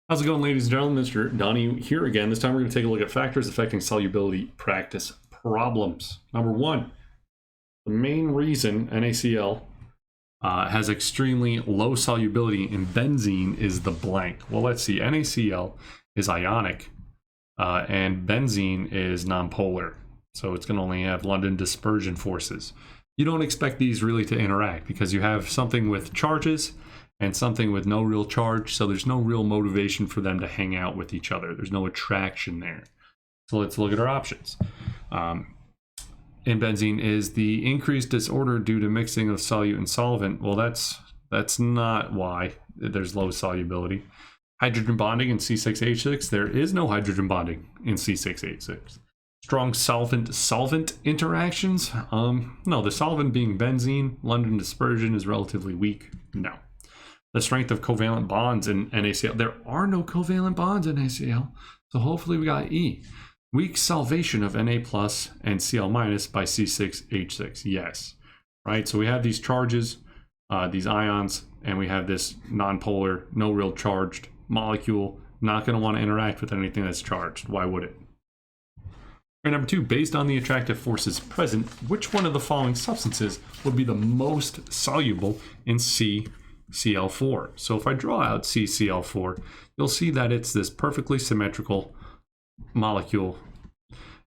How's it going, ladies and gentlemen? Mr. Donnie here again. This time we're going to take a look at factors affecting solubility practice problems. Number one, the main reason NaCl has extremely low solubility in benzene is the blank. Well, let's see. NaCl is ionic and benzene is nonpolar. So it's going to only have London dispersion forces. You don't expect these really to interact because you have something with charges and something with no real charge, so there's no real motivation for them to hang out with each other. There's no attraction there. So let's look at our options. In benzene is the increased disorder due to mixing of solute and solvent. Well, that's not why there's low solubility. Hydrogen bonding in C6H6, there is no hydrogen bonding in C6H6. Strong solvent interactions? No, the solvent being benzene, London dispersion is relatively weak. No. The strength of covalent bonds in NaCl. There are no covalent bonds in NaCl, so hopefully we got E. Weak salvation of Na plus and Cl minus by C6H6. Yes, right? So we have these charges, these ions, and we have this nonpolar, no real charged molecule. Not going to want to interact with anything that's charged. Why would it? Right, number two, based on the attractive forces present, which one of the following substances would be the most soluble in CCl4? So if I draw out CCl4, you'll see that it's this perfectly symmetrical molecule.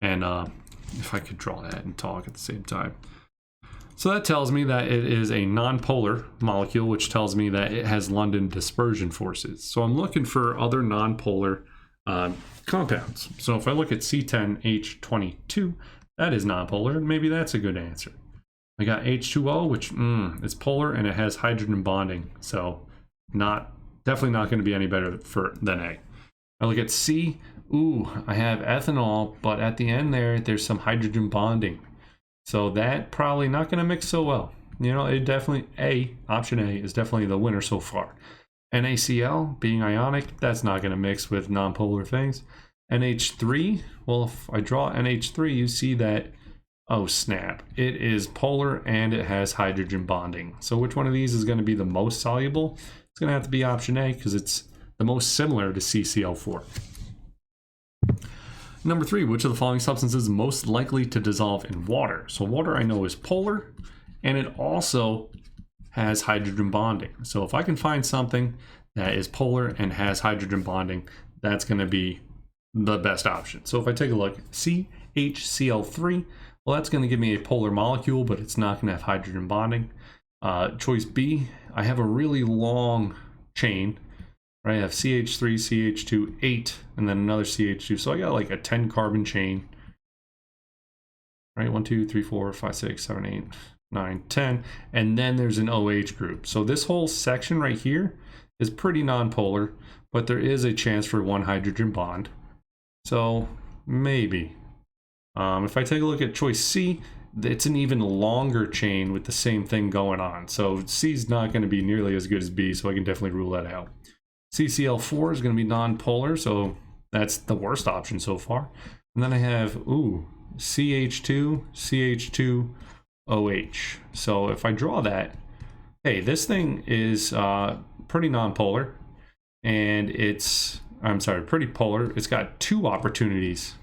And if I could draw that and talk at the same time. So that tells me that it is a nonpolar molecule, which tells me that it has London dispersion forces. So I'm looking for other nonpolar compounds. So if I look at C10H22, that is nonpolar, and maybe that's a good answer. I got H2O, which is polar and it has hydrogen bonding, so definitely not going to be any better than A. I look at C, I have ethanol, but at the end there's some hydrogen bonding, so that probably not going to mix so well. You know, it definitely option A is definitely the winner so far. NaCl being ionic, that's not going to mix with nonpolar things. NH3, well, if I draw NH3, you see that, oh snap, it is polar and it has hydrogen bonding. So which one of these is going to be the most soluble? It's going to have to be option A because it's the most similar to CCl4. Number three, which of the following substances is most likely to dissolve in water? So water I know is polar and it also has hydrogen bonding. So if I can find something that is polar and has hydrogen bonding, that's going to be the best option. So if I take a look, CHCl3, well, that's going to give me a polar molecule, but it's not going to have hydrogen bonding. Choice B, I have a really long chain, right? I have CH3, CH2, 8, and then another CH2. So I got like a 10 carbon chain, right? 1, 2, 3, 4, 5, 6, 7, 8, 9, 10. And then there's an OH group. So this whole section right here is pretty nonpolar, but there is a chance for one hydrogen bond. So maybe. If I take a look at choice C, it's an even longer chain with the same thing going on. So C is not going to be nearly as good as B, so I can definitely rule that out. CCl4 is going to be nonpolar, so that's the worst option so far. And then I have, CH2, CH2, OH. So if I draw that, hey, this thing is pretty nonpolar, and pretty polar. It's got two opportunities,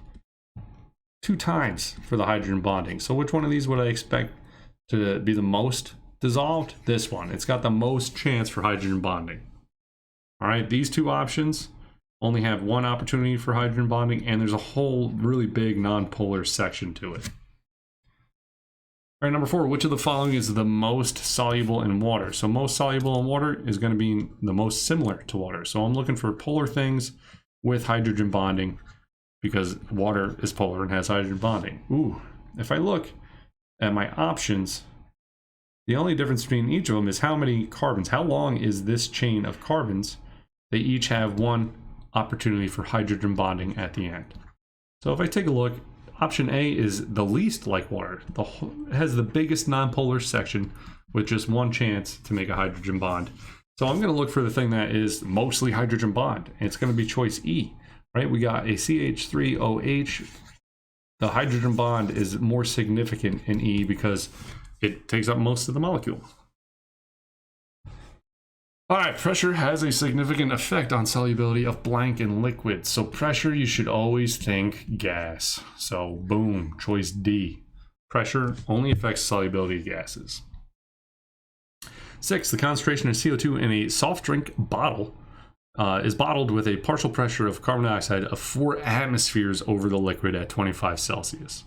2 times for the hydrogen bonding. So which one of these would I expect to be the most dissolved? This one. It's got the most chance for hydrogen bonding. All right, these two options only have one opportunity for hydrogen bonding, and there's a whole really big nonpolar section to it. All right, number 4, which of the following is the most soluble in water? So most soluble in water is going to be the most similar to water. So I'm looking for polar things with hydrogen bonding because water is polar and has hydrogen bonding. If I look at my options, the only difference between each of them is how many carbons. How long is this chain of carbons? They each have one opportunity for hydrogen bonding at the end. So if I take a look, option A is the least like water. It has the biggest nonpolar section with just one chance to make a hydrogen bond. So I'm going to look for the thing that is mostly hydrogen bond, and it's going to be choice E, right? We got a CH3OH. The hydrogen bond is more significant in E because it takes up most of the molecule. All right, pressure has a significant effect on solubility of blank in liquids. So pressure, you should always think gas. So boom, choice D. Pressure only affects solubility of gases. 6, the concentration of CO2 in a soft drink bottle is bottled with a partial pressure of carbon dioxide of 4 atmospheres over the liquid at 25 Celsius.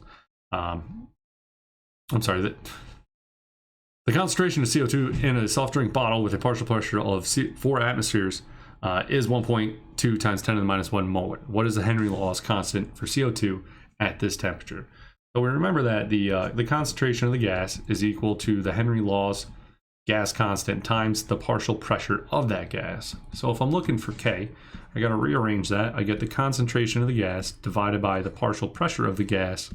The concentration of CO2 in a soft drink bottle with a partial pressure of 4 atmospheres is 1.2 times 10 to the minus 1 molar. What is the Henry Law's constant for CO2 at this temperature? So we remember that the concentration of the gas is equal to the Henry Law's gas constant times the partial pressure of that gas. So if I'm looking for K, I got to rearrange that. I get the concentration of the gas divided by the partial pressure of the gas.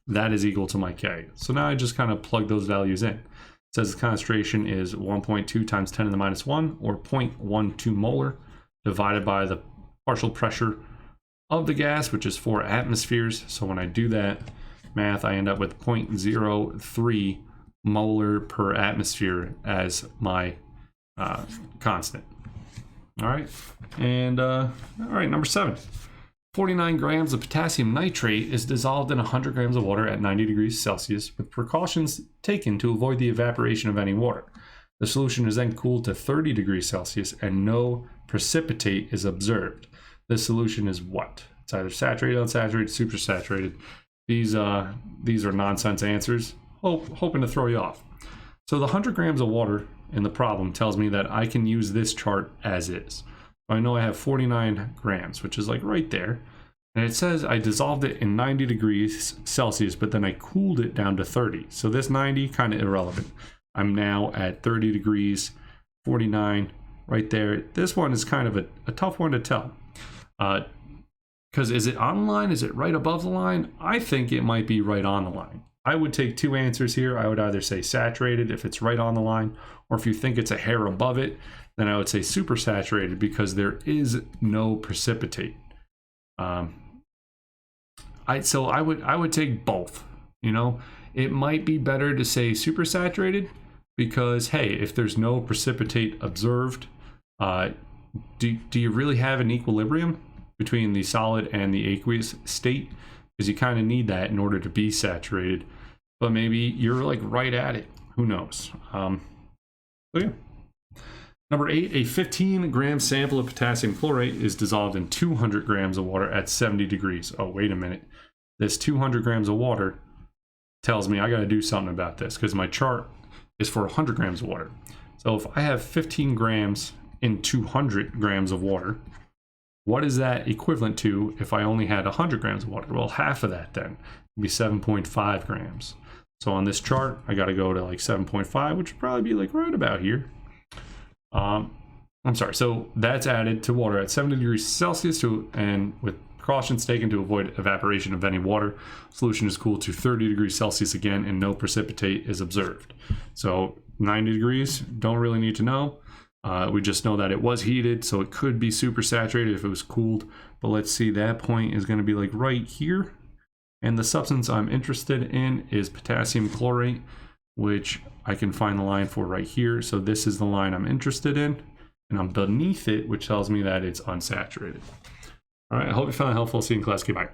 That is equal to my K. So now I just kind of plug those values in. It says the concentration is 1.2 times 10 to the minus 1, or 0.12 molar, divided by the partial pressure of the gas, which is 4 atmospheres. So when I do that math, I end up with 0.03 molar per atmosphere as my constant. All right, and all right, number 7. 49 grams of potassium nitrate is dissolved in 100 grams of water at 90 degrees Celsius with precautions taken to avoid the evaporation of any water. The solution is then cooled to 30 degrees Celsius and no precipitate is observed. This solution is what? It's either saturated, unsaturated, supersaturated. These are nonsense answers, hoping to throw you off. So the 100 grams of water in the problem tells me that I can use this chart as is. I know I have 49 grams, which is like right there. And it says I dissolved it in 90 degrees Celsius, but then I cooled it down to 30. So this 90, kind of irrelevant. I'm now at 30 degrees, 49 right there. This one is kind of a tough one to tell. Because is it on the line? Is it right above the line? I think it might be right on the line. I would take 2 answers here. I would either say saturated if it's right on the line, or if you think it's a hair above it, then I would say supersaturated because there is no precipitate. So I would take both. You know, it might be better to say supersaturated because hey, if there's no precipitate observed, do you really have an equilibrium between the solid and the aqueous state? Because you kind of need that in order to be saturated. But maybe you're like right at it. Who knows? So yeah. Number 8, a 15-gram sample of potassium chlorate is dissolved in 200 grams of water at 70 degrees. Oh, wait a minute. This 200 grams of water tells me I got to do something about this because my chart is for 100 grams of water. So if I have 15 grams in 200 grams of water, what is that equivalent to if I only had 100 grams of water? Well, half of that then would be 7.5 grams. So on this chart, I got to go to like 7.5, which would probably be like right about here. I'm sorry, so that's added to water at 70 degrees Celsius and with precautions taken to avoid evaporation of any water. Solution is cooled to 30 degrees Celsius again and no precipitate is observed. So 90 degrees, don't really need to know. We just know that it was heated, so it could be supersaturated if it was cooled. But let's see, that point is going to be like right here. And the substance I'm interested in is potassium chlorate, which I can find the line for right here. So this is the line I'm interested in, and I'm beneath it, which tells me that it's unsaturated. All right, I hope you found it helpful. See you in class. Goodbye.